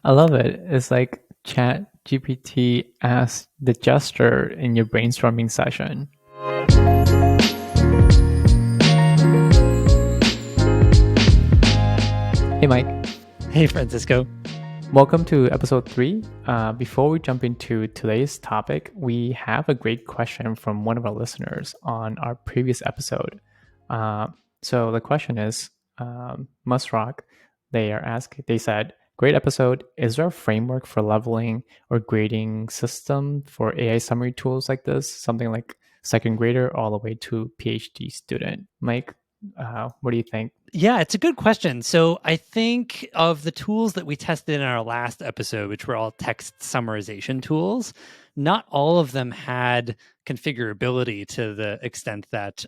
I love it. It's like Chat GPT as the gesture in your brainstorming session. Hey, Mike. Hey, Francisco. Welcome to episode 3. Before we jump into today's topic, we have a great question from one of our listeners on our previous episode. Uh, so the question is, Musrock, they said, great episode. Is there a framework for leveling or grading system for AI summary tools like this? Something like second grader all the way to PhD student. Mike, what do you think? Yeah, it's a good question. So I think of the tools that we tested in our last episode, which were all text summarization tools, not all of them had configurability to the extent that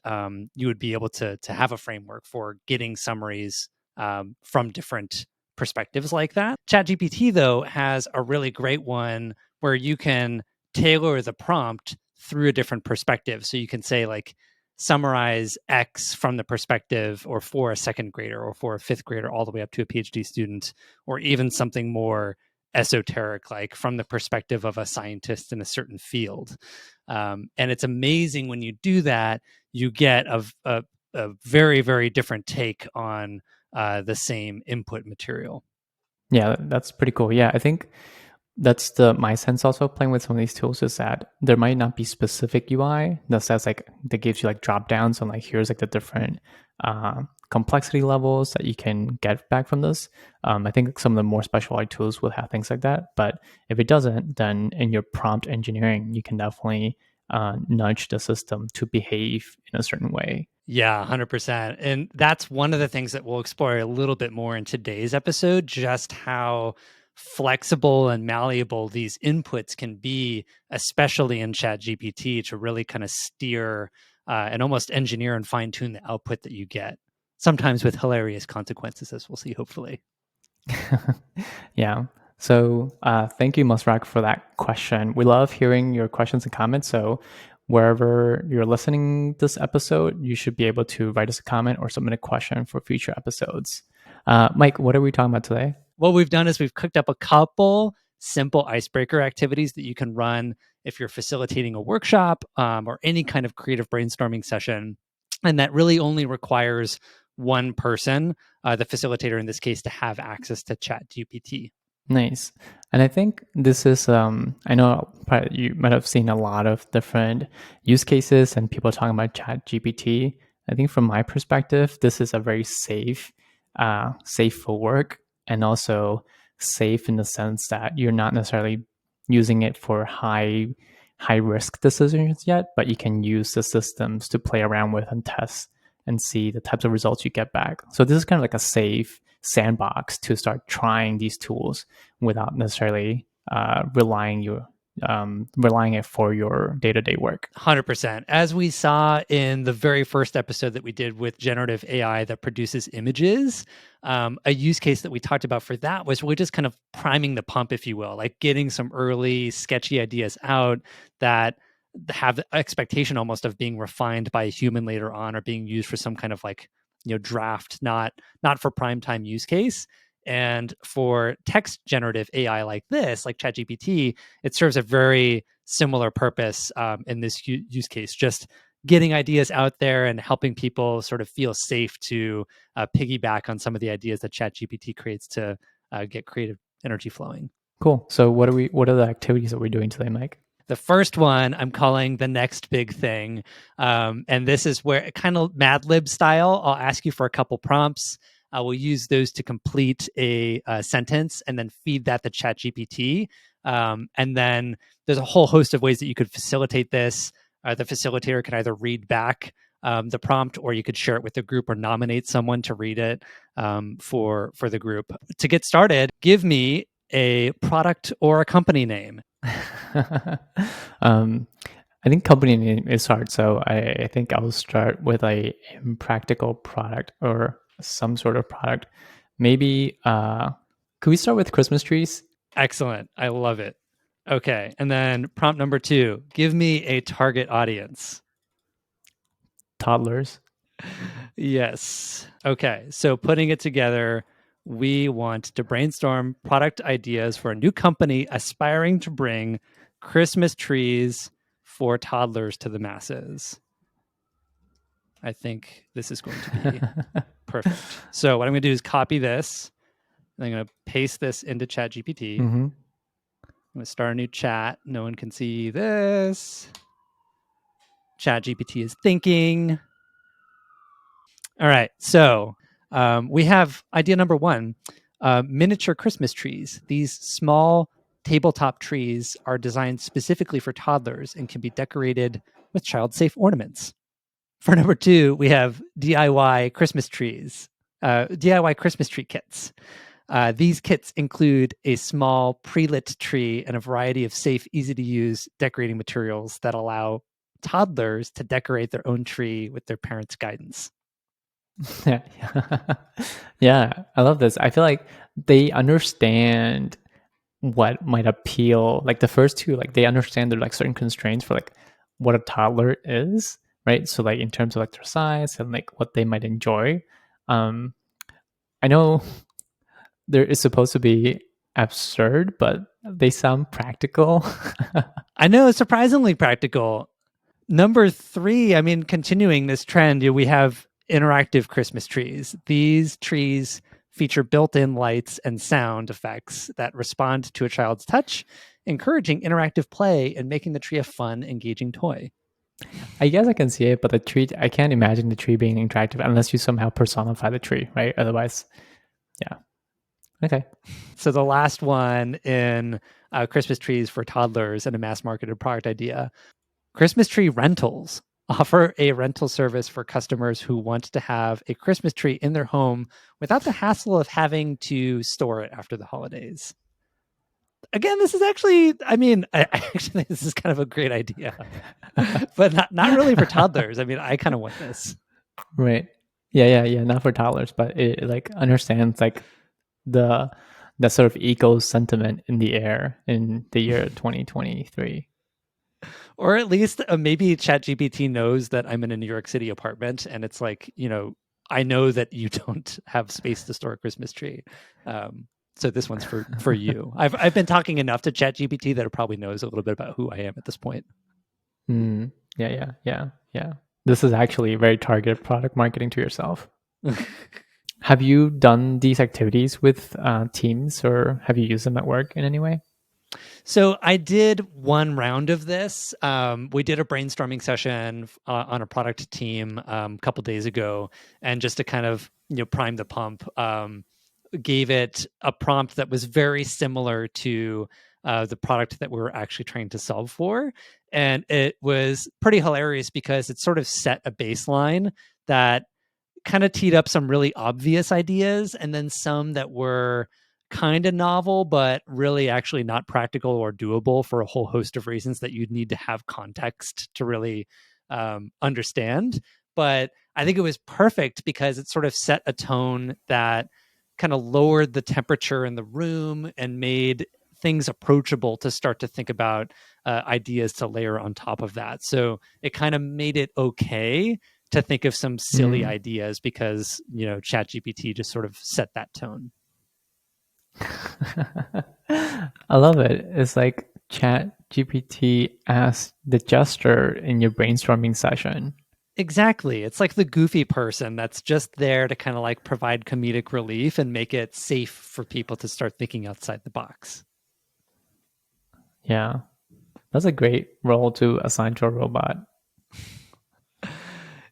you would be able to have a framework for getting summaries from different perspectives like that. ChatGPT, though, has a really great one where you can tailor the prompt through a different perspective. So you can say, like, summarize X from the perspective or for a second grader or for a fifth grader all the way up to a PhD student, or even something more esoteric, like from the perspective of a scientist in a certain field. And it's amazing when you do that, you get a very, very different take on the same input material. Yeah, that's pretty cool. Yeah, I think that's my sense also playing with some of these tools is that there might not be specific UI that says like that gives you like drop downs on like here's like the different complexity levels that you can get back from this. I think some of the more specialized tools will have things like that, but if it doesn't, then in your prompt engineering, you can definitely nudge the system to behave in a certain way. Yeah, 100%. And that's one of the things that we'll explore a little bit more in today's episode, just how flexible and malleable these inputs can be, especially in ChatGPT, to really kind of steer and almost engineer and fine tune the output that you get, sometimes with hilarious consequences, as we'll see, hopefully. Yeah. So thank you, Musrak, for that question. We love hearing your questions and comments. So wherever you're listening this episode, you should be able to write us a comment or submit a question for future episodes. Mike, what are we talking about today? What we've done is we've cooked up a couple simple icebreaker activities that you can run if you're facilitating a workshop or any kind of creative brainstorming session. And that really only requires one person, the facilitator in this case, to have access to ChatGPT. Nice. And I think this is, I know you might have seen a lot of different use cases and people talking about Chat GPT. I think from my perspective, this is a very safe for work and also safe in the sense that you're not necessarily using it for high risk decisions yet, but you can use the systems to play around with and test and see the types of results you get back. So this is kind of like a safe sandbox to start trying these tools without necessarily relying it for your day-to-day work. 100%. As we saw in the very first episode that we did with generative AI that produces images, a use case that we talked about for that was really just kind of priming the pump, if you will, like getting some early sketchy ideas out that have the expectation almost of being refined by a human later on or being used for some kind of like, draft, not for prime time use case. And for text generative AI like this, like ChatGPT, it serves a very similar purpose in this use case, just getting ideas out there and helping people sort of feel safe to piggyback on some of the ideas that ChatGPT creates to get creative energy flowing. Cool. So what are the activities that we're doing today, Mike? The first one I'm calling the next big thing. And this is where kind of Mad Lib style, I'll ask you for a couple prompts. I will use those to complete a sentence and then feed that to ChatGPT. And then there's a whole host of ways that you could facilitate this. The facilitator can either read back the prompt, or you could share it with the group or nominate someone to read it for the group. To get started, give me a product or a company name. I think company name is hard, so I think I'll start with a impractical product or some sort of product. Maybe could we start with Christmas trees? Excellent. I love it. Okay. And then prompt number 2, give me a target audience. Toddlers. Yes. Okay. So putting it together, We want to brainstorm product ideas for a new company aspiring to bring Christmas trees for toddlers to the masses. I think this is going to be perfect. So what I'm going to do is copy this. I'm going to paste this into ChatGPT. Mm-hmm. I'm going to start a new chat. No one can see this. ChatGPT is thinking. All right. So we have idea number one, miniature Christmas trees. These small tabletop trees are designed specifically for toddlers and can be decorated with child-safe ornaments. For number two, we have DIY Christmas trees, DIY Christmas tree kits. These kits include a small pre-lit tree and a variety of safe, easy-to-use decorating materials that allow toddlers to decorate their own tree with their parents' guidance. Yeah. Yeah, I love this. I feel like they understand what might appeal. Like the first two, like they understand there are like certain constraints for like what a toddler is, right? So like in terms of like their size and like what they might enjoy. Um, I know there is supposed to be absurd, but they sound practical. I know, surprisingly practical. Number three, I mean, continuing this trend, we have interactive Christmas trees. These trees feature built-in lights and sound effects that respond to a child's touch, encouraging interactive play and making the tree a fun, engaging toy. I guess I can see it, but the tree, I can't imagine the tree being interactive unless you somehow personify the tree, right? Otherwise, yeah. Okay. So the last one in Christmas trees for toddlers and a mass marketed product idea, Christmas tree rentals offer a rental service for customers who want to have a Christmas tree in their home without the hassle of having to store it after the holidays. Again, this is actually, I mean, I actually think this is kind of a great idea, but not really for toddlers. I mean, I kind of want this. Right. Yeah. Not for toddlers, but it like understands like the that sort of eco sentiment in the air in the year 2023. Or at least maybe ChatGPT knows that I'm in a New York City apartment, and it's like, I know that you don't have space to store a Christmas tree. So this one's for you. I've been talking enough to ChatGPT that it probably knows a little bit about who I am at this point. Yeah. This is actually very targeted product marketing to yourself. Have you done these activities with teams, or have you used them at work in any way? So I did one round of this. We did a brainstorming session on a product team a couple days ago, and just to kind of prime the pump, gave it a prompt that was very similar to the product that we were actually trying to solve for, and it was pretty hilarious because it sort of set a baseline that kind of teed up some really obvious ideas and then some that were kind of novel, but really actually not practical or doable for a whole host of reasons that you'd need to have context to really understand. But I think it was perfect because it sort of set a tone that kind of lowered the temperature in the room and made things approachable to start to think about ideas to layer on top of that. So it kind of made it okay to think of some silly ideas because ChatGPT just sort of set that tone. I love it. It's like ChatGPT as the jester in your brainstorming session. Exactly. It's like the goofy person that's just there to kind of like provide comedic relief and make it safe for people to start thinking outside the box. Yeah. That's a great role to assign to a robot.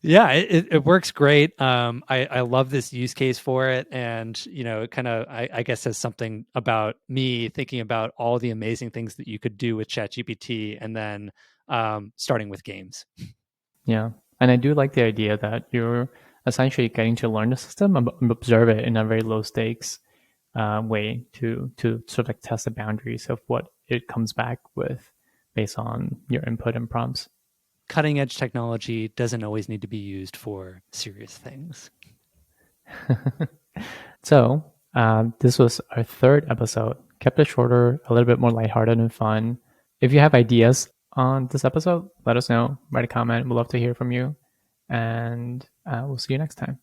Yeah, it works great. I love this use case for it, and it kind of I guess says something about me thinking about all the amazing things that you could do with ChatGPT, and then starting with games. Yeah. And I do like the idea that you're essentially getting to learn the system and observe it in a very low stakes way to sort of like test the boundaries of what it comes back with based on your input and prompts. Cutting edge technology doesn't always need to be used for serious things. So this was our third episode. Kept it shorter, a little bit more lighthearted and fun. If you have ideas on this episode, let us know. Write a comment. We'd love to hear from you. And we'll see you next time.